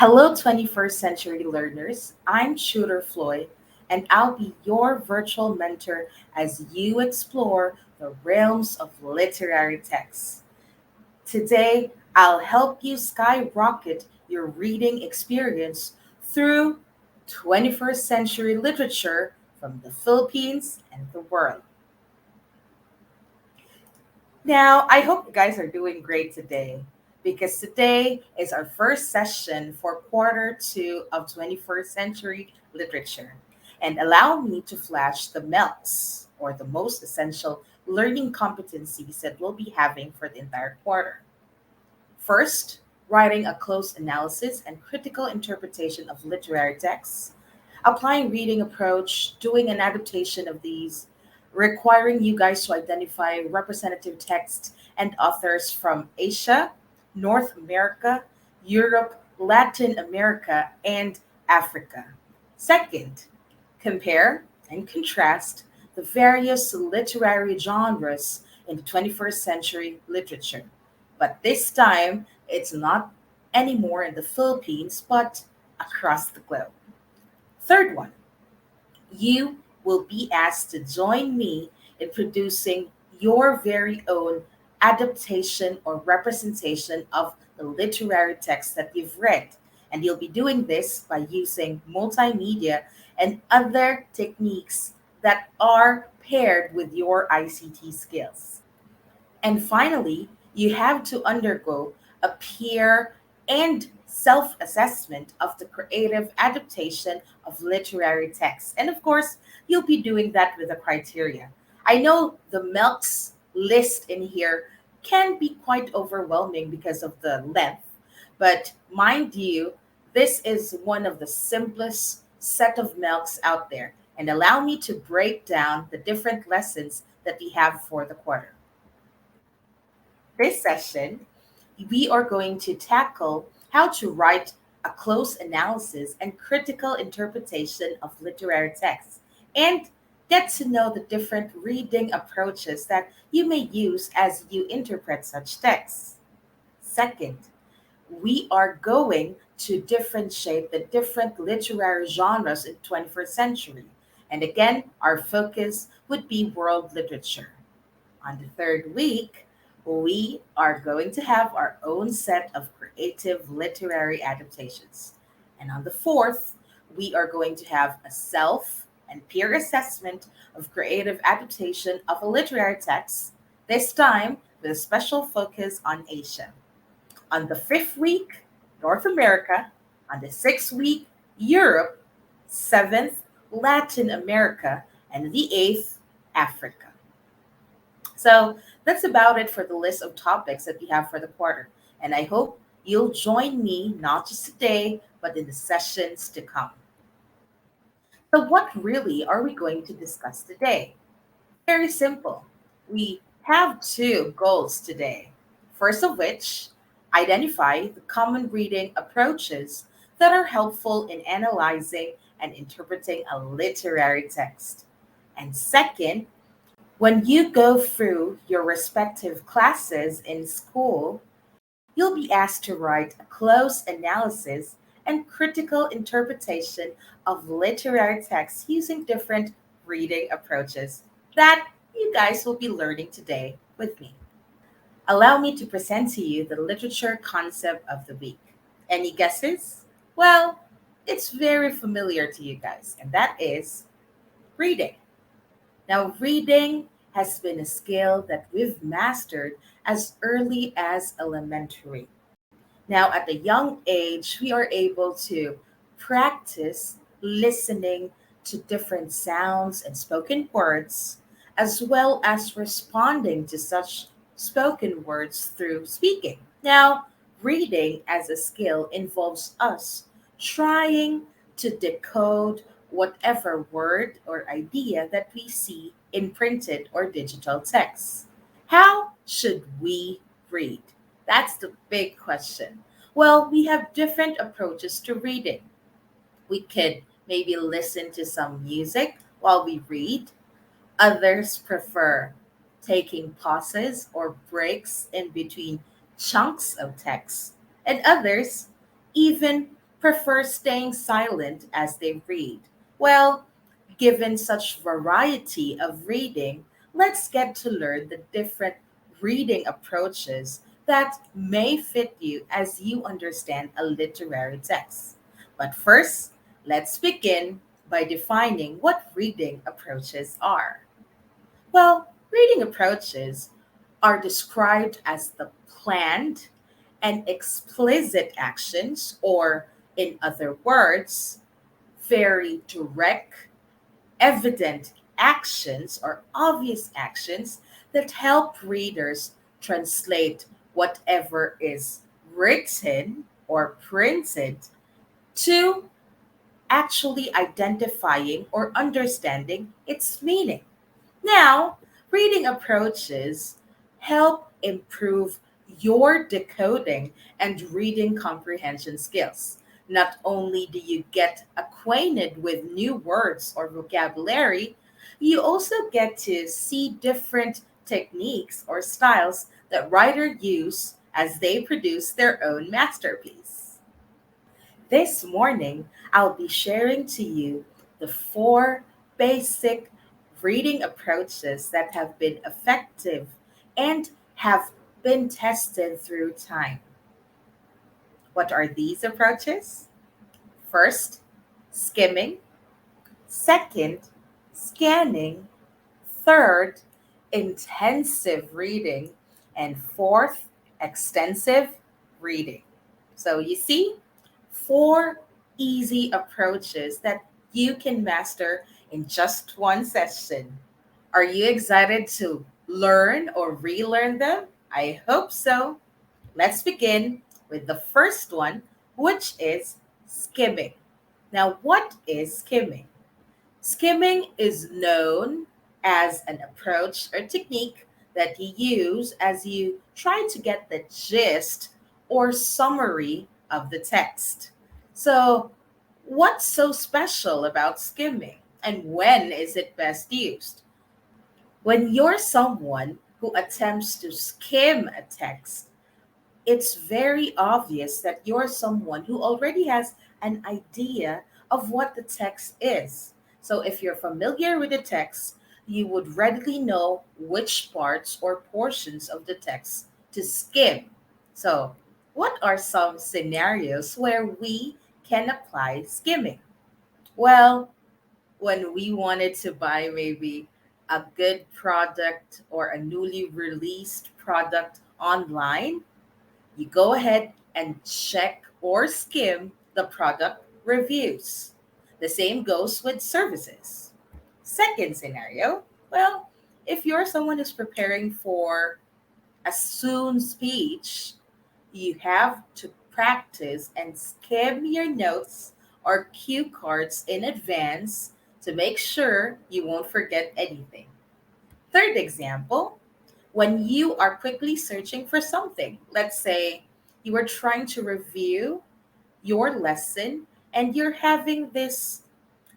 Hello, 21st century learners. I'm Tutor Floy, and I'll be your virtual mentor as you explore the realms of literary texts. Today, I'll help you skyrocket your reading experience through 21st century literature from the Philippines and the world. Now, I hope you guys are doing great today because today is our first session for quarter two of 21st century literature. And allow me to flash the MELCs, or the most essential learning competencies that we'll be having for the entire quarter. First, writing a close analysis and critical interpretation of literary texts, applying reading approach, doing an adaptation of these, requiring you guys to identify representative texts and authors from Asia, North America, Europe, Latin America, and Africa. Second, compare and contrast the various literary genres in the 21st century literature. But this time, it's not anymore in the Philippines, but across the globe. Third one, you will be asked to join me in producing your very own adaptation or representation of the literary text that you've read. And you'll be doing this by using multimedia and other techniques that are paired with your ICT skills. And finally, you have to undergo a peer and self assessment of the creative adaptation of literary text. And of course, you'll be doing that with the criteria. I know the MELCs list in here can be quite overwhelming because of the length, but mind you, this is one of the simplest set of MELCs out there. And allow me to break down the different lessons that we have for the quarter. This session, we are going to tackle how to write a close analysis and critical interpretation of literary texts and get to know the different reading approaches that you may use as you interpret such texts. Second, we are going to differentiate the different literary genres in 21st century. And again, our focus would be world literature. On the third week, we are going to have our own set of creative literary adaptations. And on the fourth, we are going to have a self and peer assessment of creative adaptation of a literary text, this time with a special focus on Asia. On the fifth week, North America. On the sixth week, Europe. Seventh, Latin America. And the eighth, Africa. So that's about it for the list of topics that we have for the quarter. And I hope you'll join me not just today, but in the sessions to come. So, what really are we going to discuss today? Very simple. We have two goals today. First of which, identify the common reading approaches that are helpful in analyzing and interpreting a literary text. And second, when you go through your respective classes in school, you'll be asked to write a close analysis and critical interpretation of literary texts using different reading approaches that you guys will be learning today with me. Allow me to present to you the literature concept of the week. Any guesses? Well, it's very familiar to you guys, and that is reading. Now, reading has been a skill that we've mastered as early as elementary. Now, at a young age, we are able to practice listening to different sounds and spoken words, as well as responding to such spoken words through speaking. Now, reading as a skill involves us trying to decode whatever word or idea that we see in printed or digital text. How should we read? That's the big question. Well, we have different approaches to reading. We could maybe listen to some music while we read. Others prefer taking pauses or breaks in between chunks of text. And others even prefer staying silent as they read? Well, given such variety of reading, let's get to learn the different reading approaches that may fit you as you understand a literary text. But first, let's begin by defining what reading approaches are. Well, reading approaches are described as the planned and explicit actions, or in other words, very direct, evident actions or obvious actions that help readers translate whatever is written or printed to actually identifying or understanding its meaning. Now, reading approaches help improve your decoding and reading comprehension skills. Not only do you get acquainted with new words or vocabulary, you also get to see different techniques or styles that writers use as they produce their own masterpiece. This morning, I'll be sharing to you the four basic reading approaches that have been effective and have been tested through time. What are these approaches? First, skimming. Second, scanning. Third, intensive reading. And fourth, extensive reading. So you see, four easy approaches that you can master in just one session. Are you excited to learn or relearn them? I hope so. Let's begin with the first one, which is skimming. Now, what is skimming? Skimming is known as an approach or technique that you use as you try to get the gist or summary of the text. So, what's so special about skimming and when is it best used? When you're someone who attempts to skim a text, it's very obvious that you're someone who already has an idea of what the text is. So if you're familiar with the text, you would readily know which parts or portions of the text to skim. So, what are some scenarios where we can apply skimming? Well, when we wanted to buy maybe a good product or a newly released product online, you go ahead and check or skim the product reviews. The same goes with services. Second scenario, well, if you're someone who's preparing for a soon speech, you have to practice and skim your notes or cue cards in advance to make sure you won't forget anything. Third example, when you are quickly searching for something, let's say you are trying to review your lesson and you're having this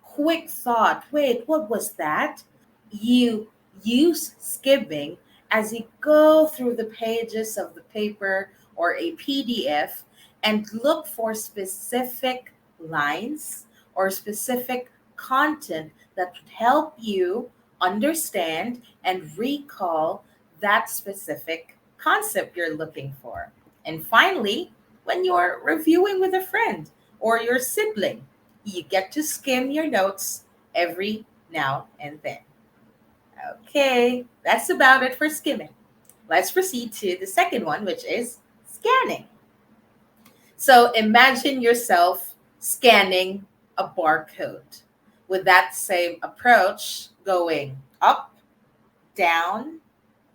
quick thought, wait, what was that? You use skimming as you go through the pages of the paper or a PDF and look for specific lines or specific content that would help you understand and recall that specific concept you're looking for. And finally, when you're reviewing with a friend or your sibling, you get to skim your notes every now and then. Okay, that's about it for skimming. Let's proceed to the second one, which is scanning. So imagine yourself scanning a barcode. With that same approach, going up, down,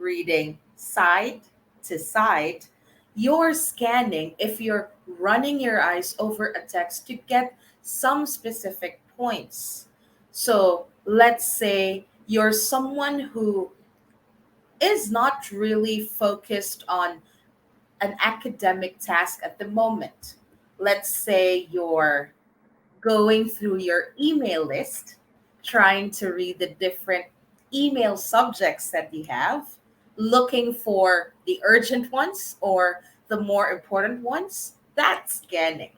reading side to side, you're scanning if you're running your eyes over a text to get some specific points. So let's say you're someone who is not really focused on an academic task at the moment. Let's say you're going through your email list, trying to read the different email subjects that you have, looking for the urgent ones or the more important ones. That's scanning.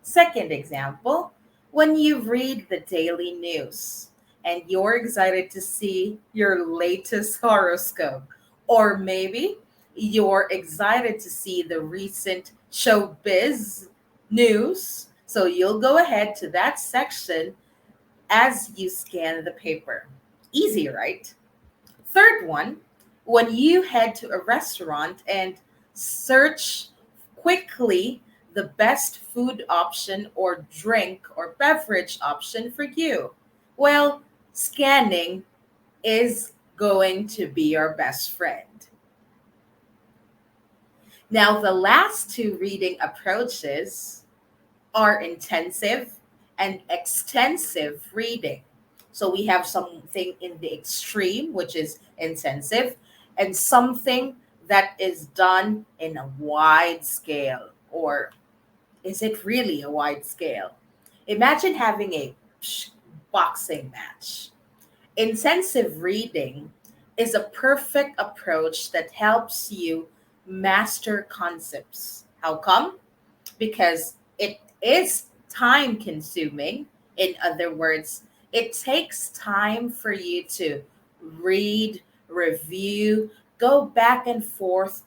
Second example, when you read the daily news and you're excited to see your latest horoscope, or maybe you're excited to see the recent showbiz news, so you'll go ahead to that section as you scan the paper. Easy, right? Third one, when you head to a restaurant and search quickly the best food option or drink or beverage option for you. Well, scanning is going to be your best friend. Now, the last two reading approaches are intensive and extensive reading. So we have something in the extreme, which is intensive, and something that is done in a wide scale. Or is it really a wide scale? Imagine having a boxing match. Intensive reading is a perfect approach that helps you master concepts. How come? Because it is time consuming. In other words, it takes time for you to read, review, go back and forth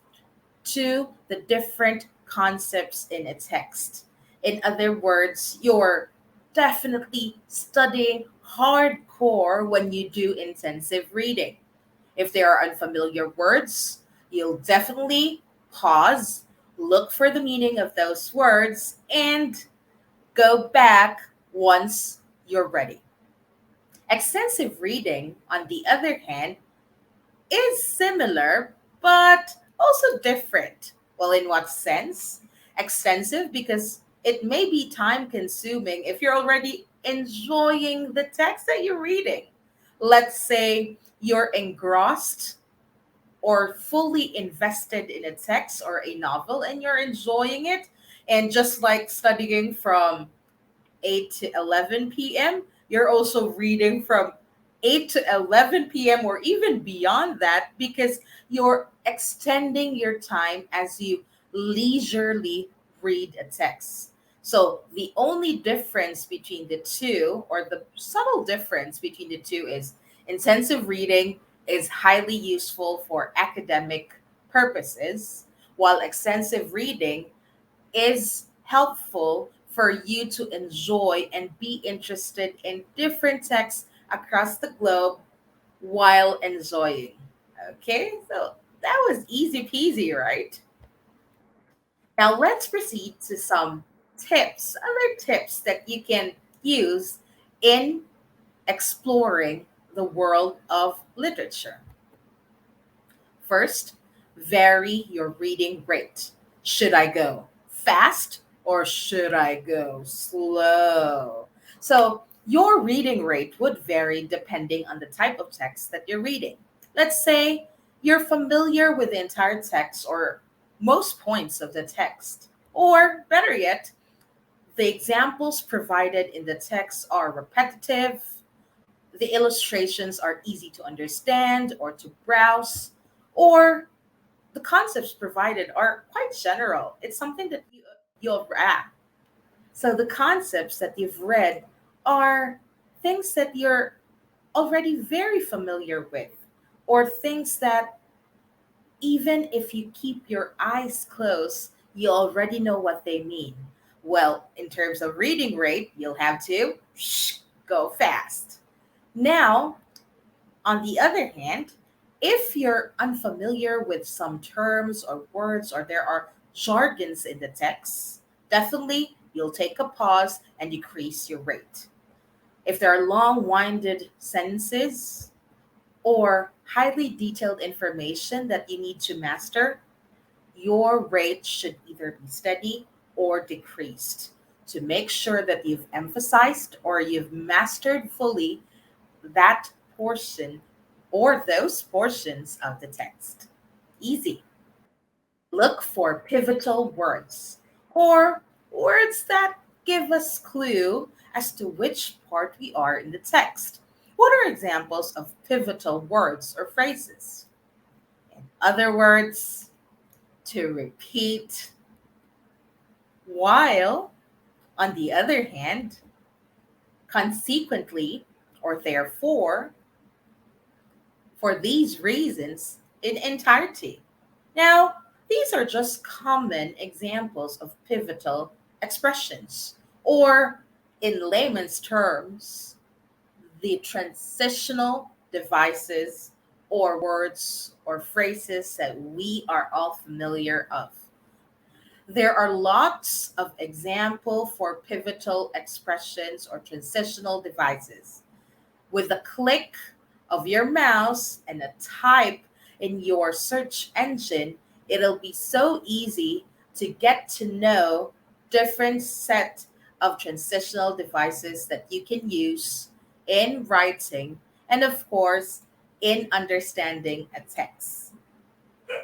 to the different concepts in a text. In other words, you're definitely studying hardcore when you do intensive reading. If there are unfamiliar words, you'll definitely pause, look for the meaning of those words, and go back once you're ready. Extensive reading, on the other hand, is similar but also different. Well, in what sense? Extensive because it may be time consuming if you're already enjoying the text that you're reading. Let's say you're engrossed or fully invested in a text or a novel and you're enjoying it. And just like studying from 8 to 11 p.m., you're also reading from 8 to 11 p.m. or even beyond that because you're extending your time as you leisurely read a text. So the only difference between the two, or the subtle difference between the two, is intensive reading is highly useful for academic purposes, while extensive reading is helpful for you to enjoy and be interested in different texts across the globe while enjoying. Okay, so that was easy peasy, right? Now let's proceed to some other tips that you can use in exploring the world of literature. First, vary your reading rate. Should I go fast or should I go slow? So, your reading rate would vary depending on the type of text that you're reading. Let's say you're familiar with the entire text or most points of the text. Or, better yet, the examples provided in the text are repetitive, the illustrations are easy to understand or to browse, or the concepts provided are quite general. It's something that you'll read. So the concepts that you've read are things that you're already very familiar with, or things that even if you keep your eyes closed, you already know what they mean. Well, in terms of reading rate, you'll have to go fast. Now, on the other hand, if you're unfamiliar with some terms or words or there are jargons in the text, definitely you'll take a pause and decrease your rate. If there are long winded sentences or highly detailed information that you need to master, your rate should either be steady or decreased to make sure that you've emphasized or you've mastered fully that portion or those portions of the text. Easy. Look for pivotal words or words that give us clue as to which part we are in the text. What are examples of pivotal words or phrases? In other words, to repeat, while, On the other hand, consequently, or therefore, for these reasons in entirety. Now, these are just common examples of pivotal expressions, or in layman's terms, the transitional devices or words or phrases that we are all familiar of. There are lots of example for pivotal expressions or transitional devices. With a click of your mouse and a type in your search engine, it'll be so easy to get to know different set of transitional devices that you can use in writing and of course in understanding a text.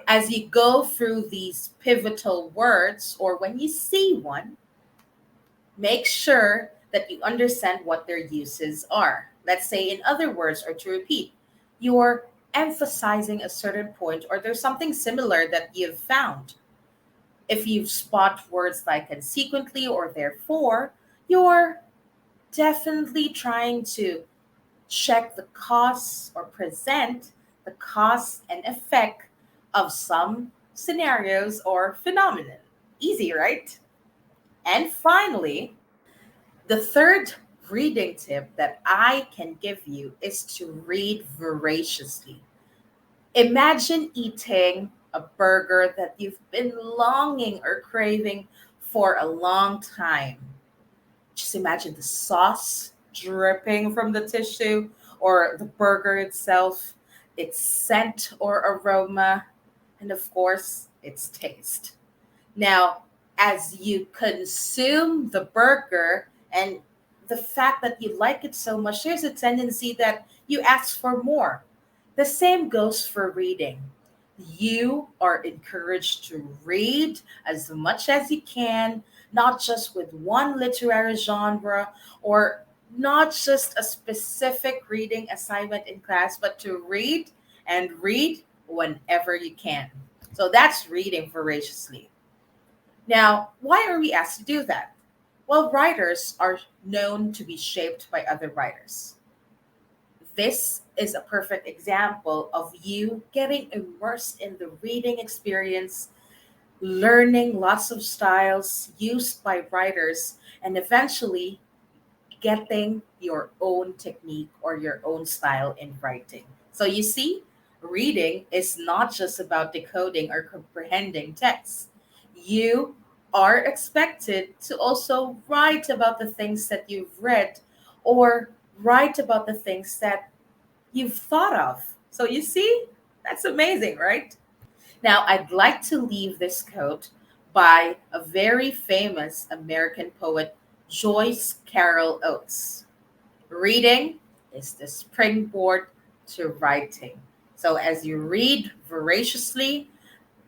As you go through these pivotal words or when you see one, make sure that you understand what their uses are. Let's say, in other words, or to repeat, you're emphasizing a certain point, or there's something similar that you've found. If you spot words like consequently or therefore, you're definitely trying to check the cause or present the cause and effect of some scenarios or phenomenon. Easy, right? And finally, the third reading tip that I can give you is to read voraciously. Imagine eating a burger that you've been longing or craving for a long time. Just imagine the sauce dripping from the tissue or the burger itself, its scent or aroma, and of course, its taste. Now, as you consume the burger and the fact that you like it so much, there's a tendency that you ask for more. The same goes for reading. You are encouraged to read as much as you can, not just with one literary genre or not just a specific reading assignment in class, but to read and read whenever you can. So that's reading voraciously. Now, why are we asked to do that? Well, writers are known to be shaped by other writers. This is a perfect example of you getting immersed in the reading experience, learning lots of styles used by writers, and eventually getting your own technique or your own style in writing. So you see, reading is not just about decoding or comprehending text. You are expected to also write about the things that you've read or write about the things that you've thought of. So you see, that's amazing, right? Now, I'd like to leave this quote by a very famous American poet, Joyce Carol Oates. Reading is the springboard to writing. So, as you read voraciously,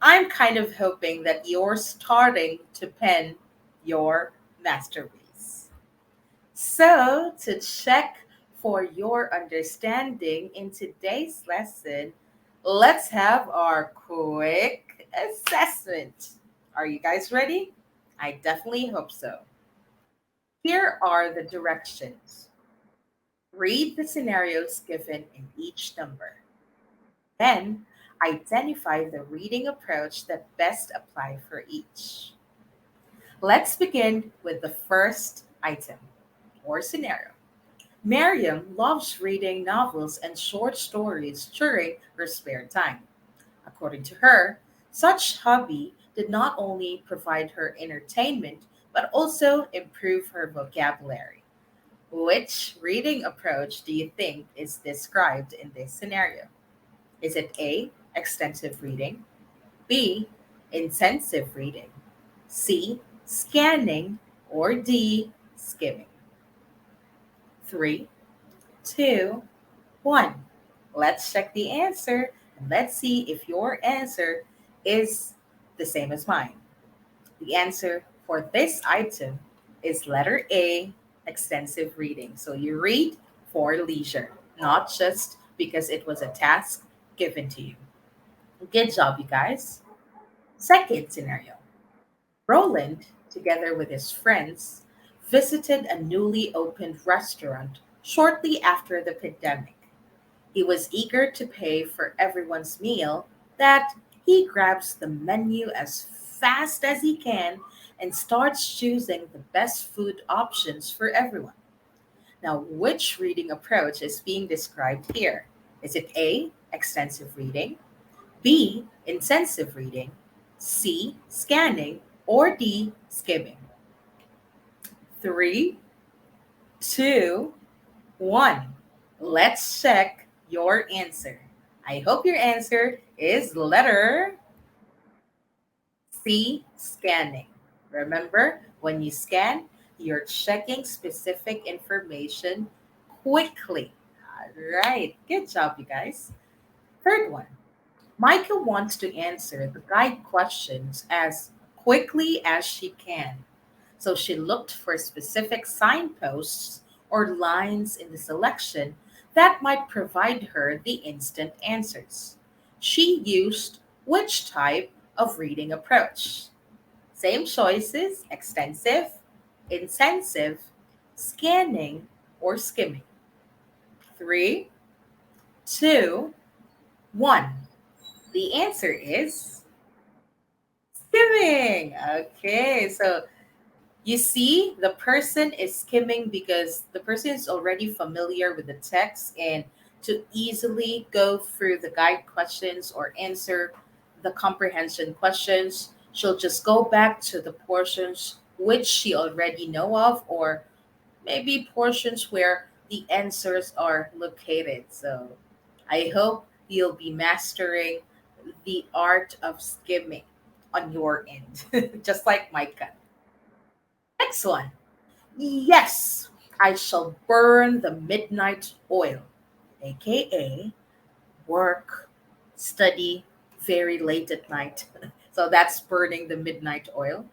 I'm kind of hoping that you're starting to pen your masterpiece. So, to check for your understanding in today's lesson, let's have our quick assessment. Are you guys ready? I definitely hope so. Here are the directions. Read the scenarios given in each number. Then, identify the reading approach that best apply for each. Let's begin with the first item or scenario. Miriam loves reading novels and short stories during her spare time. According to her, such hobby did not only provide her entertainment but also improve her vocabulary. Which reading approach do you think is described in this scenario? Is it A, extensive reading, B, intensive reading, C, scanning, or D, skimming? Three, two, one. Let's check the answer and let's see if your answer is the same as mine. The answer for this item is letter A, extensive reading. So you read for leisure, not just because it was a task given to you. Good job, you guys. Second scenario. Roland, together with his friends, visited a newly opened restaurant shortly after the pandemic. He was eager to pay for everyone's meal that he grabs the menu as fast as he can and starts choosing the best food options for everyone. Now, which reading approach is being described here? Is it A, extensive reading, B, intensive reading, C, scanning, or D, skimming? Three, two, one. Let's check your answer. I hope your answer is letter C, scanning. Remember, when you scan, you're checking specific information quickly. All right, good job, you guys. Third one. Micah wants to answer the guide questions as quickly as she can. So she looked for specific signposts or lines in the selection that might provide her the instant answers. She used which type of reading approach? Same choices: extensive, intensive, scanning, or skimming. Three, two, one. The answer is skimming. Okay, so you see, the person is skimming because the person is already familiar with the text, and to easily go through the guide questions or answer the comprehension questions, she'll just go back to the portions which she already know of, or maybe portions where the answers are located. So I hope you'll be mastering the art of skimming on your end, just like Micah. Next one. Yes, I shall burn the midnight oil, aka work, study very late at night. So that's burning the midnight oil.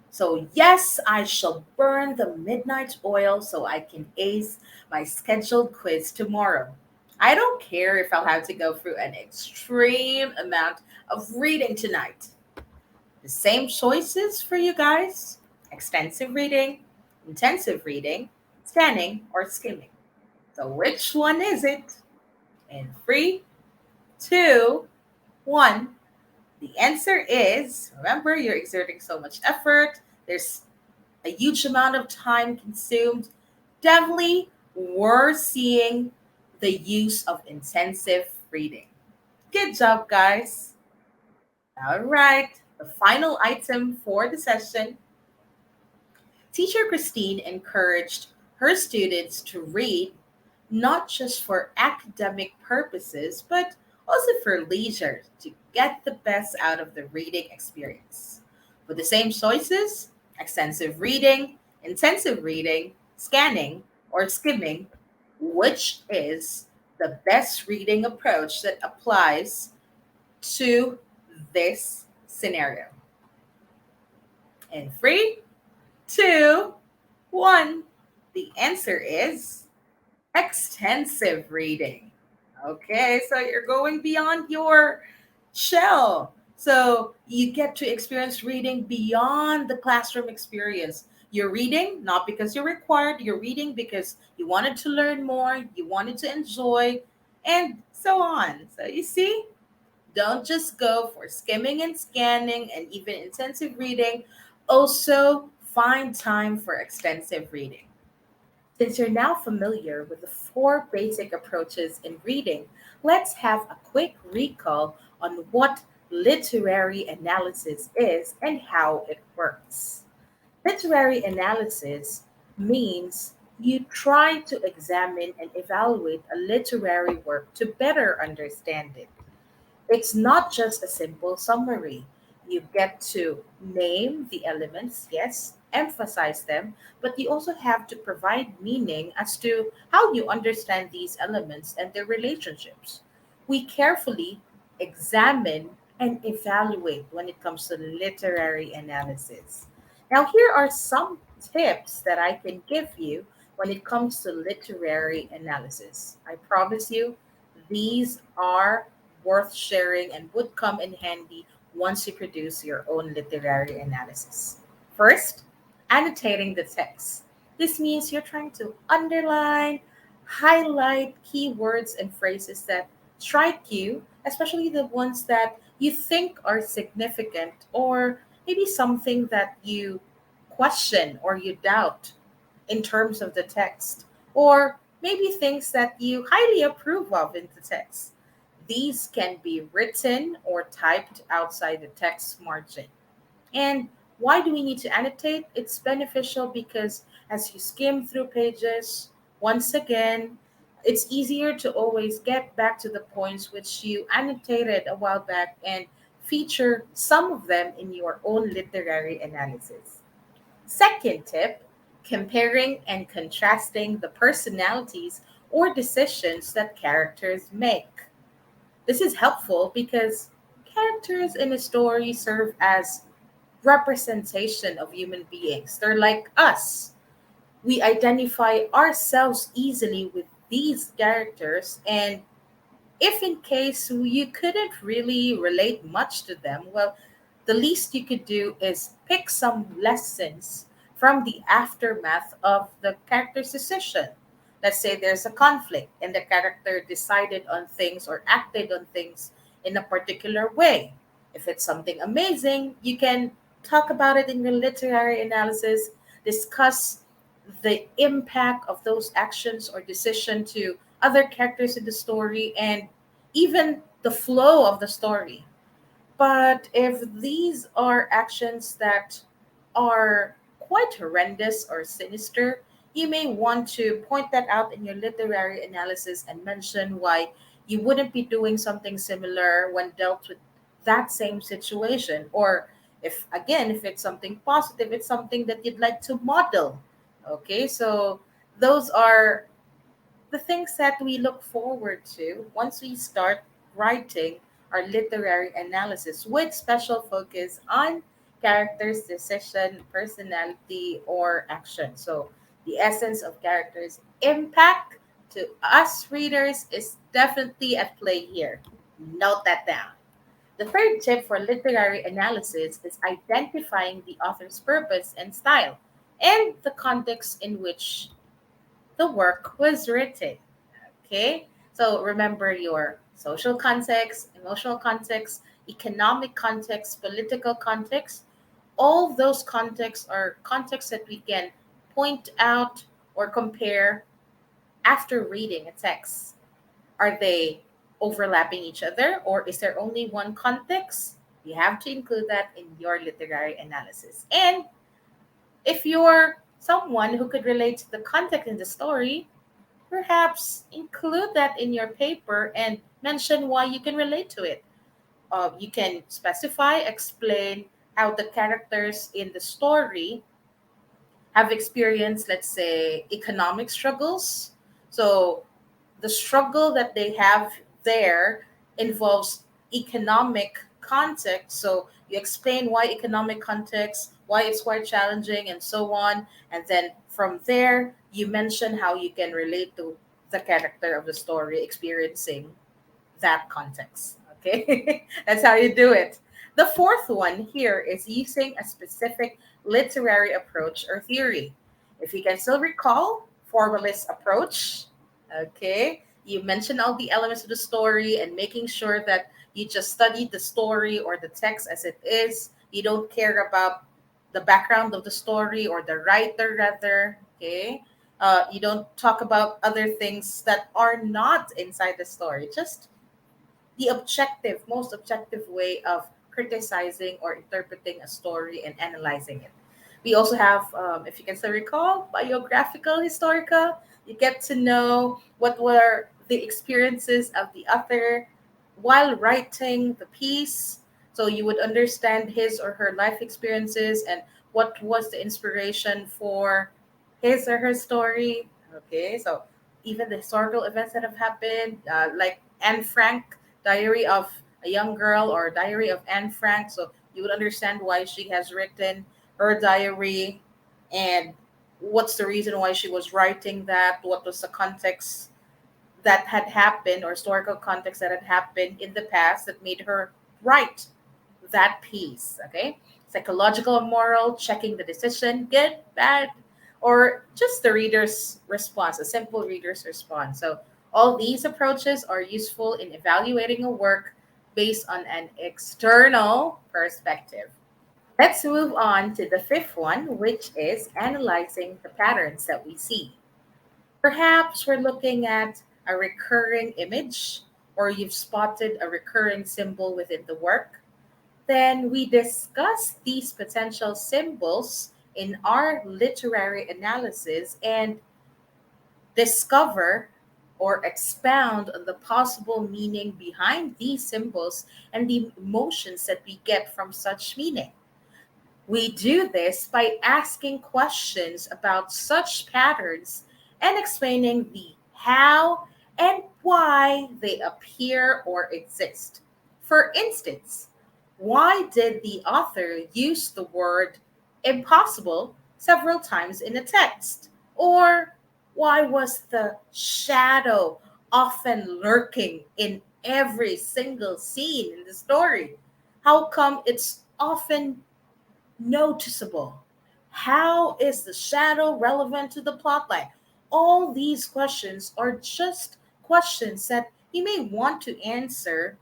So, yes, I shall burn the midnight oil so I can ace my scheduled quiz tomorrow. I don't care if I'll have to go through an extreme amount of reading tonight. The same choices for you guys: extensive reading, intensive reading, scanning, or skimming. So, which one is it? In three, two, one. The answer is, remember, you're exerting so much effort. There's a huge amount of time consumed. Definitely, we're seeing the use of intensive reading. Good job, guys. All right. The final item for the session. Teacher Christine encouraged her students to read not just for academic purposes, but also for leisure to get the best out of the reading experience. With the same choices: extensive reading, intensive reading, scanning, or skimming, which is the best reading approach that applies to this scenario? In three, two, one. The answer is extensive reading. Okay, so you're going beyond your shell. So you get to experience reading beyond the classroom experience. You're reading not because you're required, you're reading because you wanted to learn more, you wanted to enjoy, and so on. So you see, don't just go for skimming and scanning and even intensive reading. Also, find time for extensive reading. Since you're now familiar with the four basic approaches in reading, let's have a quick recall on what literary analysis is and how it works. Literary analysis means you try to examine and evaluate a literary work to better understand it. It's not just a simple summary. You get to name the elements, yes, emphasize them, but you also have to provide meaning as to how you understand these elements and their relationships. We carefully examine and evaluate when it comes to literary analysis. Now, here are some tips that I can give you when it comes to literary analysis. I promise you, these are worth sharing and would come in handy once you produce your own literary analysis. First, annotating the text. This means you're trying to underline, highlight keywords and phrases that strike you, especially the ones that you think are significant, or maybe something that you question or you doubt in terms of the text, or maybe things that you highly approve of in the text. These can be written or typed outside the text margin. And why do we need to annotate? It's beneficial because as you skim through pages, once again, it's easier to always get back to the points which you annotated a while back and feature some of them in your own literary analysis. Second tip, comparing and contrasting the personalities or decisions that characters make. This is helpful because characters in a story serve as representation of human beings. They're like us. We identify ourselves easily with these characters, and if in case you couldn't really relate much to them, well, the least you could do is pick some lessons from the aftermath of the character's decision. Let's say there's a conflict and the character decided on things or acted on things in a particular way. If it's something amazing, you can talk about it in your literary analysis, discuss the impact of those actions or decision to other characters in the story, and even the flow of the story. But if these are actions that are quite horrendous or sinister, you may want to point that out in your literary analysis and mention why you wouldn't be doing something similar when dealt with that same situation. Or if, again, if it's something positive, it's something that you'd like to model. Okay, so those are the things that we look forward to once we start writing our literary analysis with special focus on characters, decision, personality, or action. So, the essence of characters' impact to us readers is definitely at play here. Note that down. The third tip for literary analysis is identifying the author's purpose and style and the context in which the work was written. Okay? So remember your social context, emotional context, economic context, political context. All those contexts are contexts that we can point out or compare after reading a text. Are they overlapping each other, or is there only one context? You have to include that in your literary analysis. And if you're someone who could relate to the context in the story, perhaps include that in your paper and mention why you can relate to it. You can specify, explain how the characters in the story have experienced, let's say, economic struggles. So the struggle that they have there involves economic context. So you explain why economic context, why it's quite challenging, and so on. And then from there, you mention how you can relate to the character of the story experiencing that context. Okay, that's how you do it. The fourth one here is using a specific literary approach or theory. If you can still recall, formalist approach. Okay, you mention all the elements of the story and making sure that you just study the story or the text as it is. You don't care about the background of the story or the writer, rather. Okay, you don't talk about other things that are not inside the story. Just the objective, most objective way of criticizing or interpreting a story and analyzing it. We also have, if you can still recall, biographical historical. You get to know what were the experiences of the author while writing the piece. So you would understand his or her life experiences and what was the inspiration for his or her story. Okay, so even the historical events that have happened, like Anne Frank, Diary of a Young Girl, or Diary of Anne Frank. So you would understand why she has written her diary and what's the reason why she was writing that, what was the context that had happened or historical context that had happened in the past that made her write that piece. Okay, psychological and moral, checking the decision, good, bad, or just the reader's response, a simple reader's response. So, all these approaches are useful in evaluating a work based on an external perspective. Let's move on to the fifth one, which is analyzing the patterns that we see. Perhaps we're looking at a recurring image, or you've spotted a recurring symbol within the work. Then we discuss these potential symbols in our literary analysis and discover or expound on the possible meaning behind these symbols and the emotions that we get from such meaning. We do this by asking questions about such patterns and explaining the how and why they appear or exist. For instance, why did the author use the word impossible several times in a text? Or why was the shadow often lurking in every single scene in the story? How come it's often noticeable? How is the shadow relevant to the plotline? All these questions are just questions that you may want to answer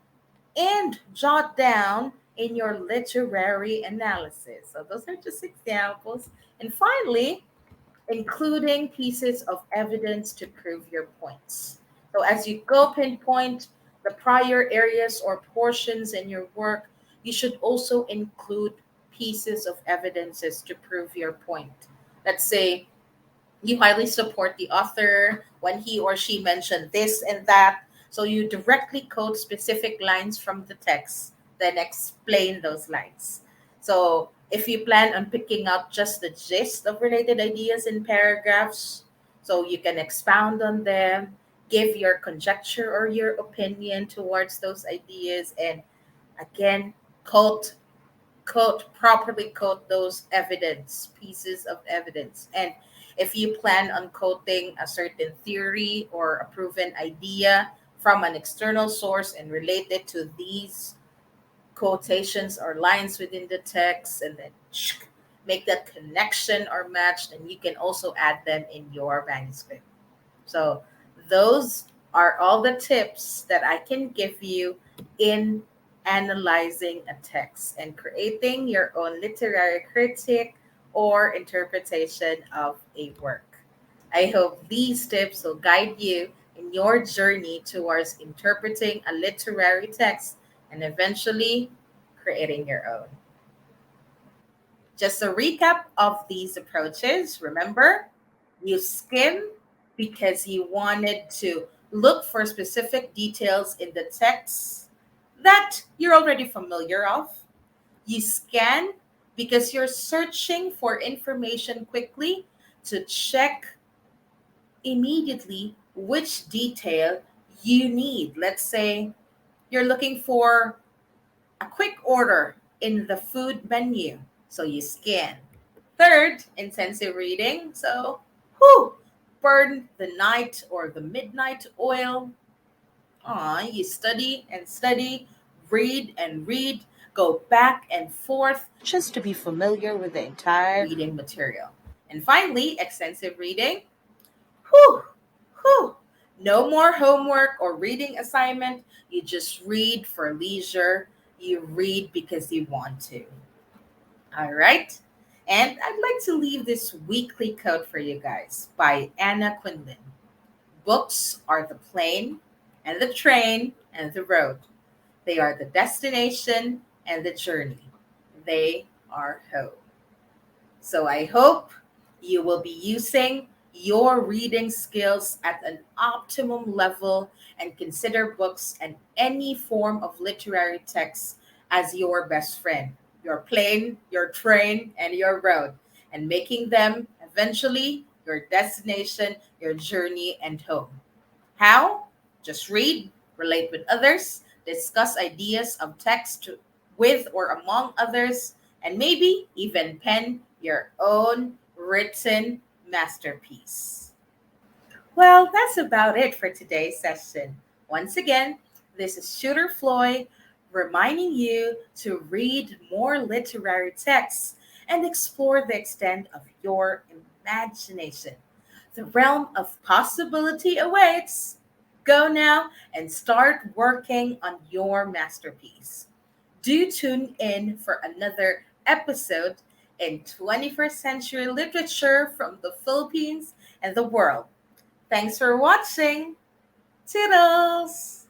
and jot down in your literary analysis. So, those are just examples. And finally, including pieces of evidence to prove your points. So, as you go pinpoint the prior areas or portions in your work, you should also include pieces of evidences to prove your point. Let's say you highly support the author when he or she mentioned this and that. So you directly quote specific lines from the text, then explain those lines. So if you plan on picking out just the gist of related ideas in paragraphs, so you can expound on them, give your conjecture or your opinion towards those ideas, and again, quote properly quote those evidence pieces of evidence. And if you plan on quoting a certain theory or a proven idea from an external source and relate it to these quotations or lines within the text, and then make that connection or match, then you can also add them in your manuscript. So those are all the tips that I can give you in analyzing a text and creating your own literary critique or interpretation of a work. I hope these tips will guide you in your journey towards interpreting a literary text and eventually creating your own. Just a recap of these approaches. Remember, you skim because you wanted to look for specific details in the text that you're already familiar of. You scan because you're searching for information quickly to check immediately which detail you need. Let's say you're looking for a quick order in the food menu, so you scan. Third, intensive reading. So, burn the night or the midnight oil. You study and study, read and read, go back and forth just to be familiar with the entire reading material. And finally, extensive reading. Whew, whew. No more homework or reading assignment. You just read for leisure. You read because you want to. All right. And I'd like to leave this weekly quote for you guys by Anna Quinlan. Books are the plane and the train and the road. They are the destination and the journey. They are home. So I hope you will be using your reading skills at an optimum level and consider books and any form of literary text as your best friend, your plane, your train, and your road, and making them eventually your destination, your journey, and home. How? Just read, relate with others, discuss ideas of text with or among others, and maybe even pen your own written masterpiece. Well, that's about it for today's session. Once again, this is Shooter Floy reminding you to read more literary texts and explore the extent of your imagination. The realm of possibility awaits. Go now and start working on your masterpiece. Do tune in for another episode in 21st century literature from the Philippines and the world. Thanks for watching. Toodles!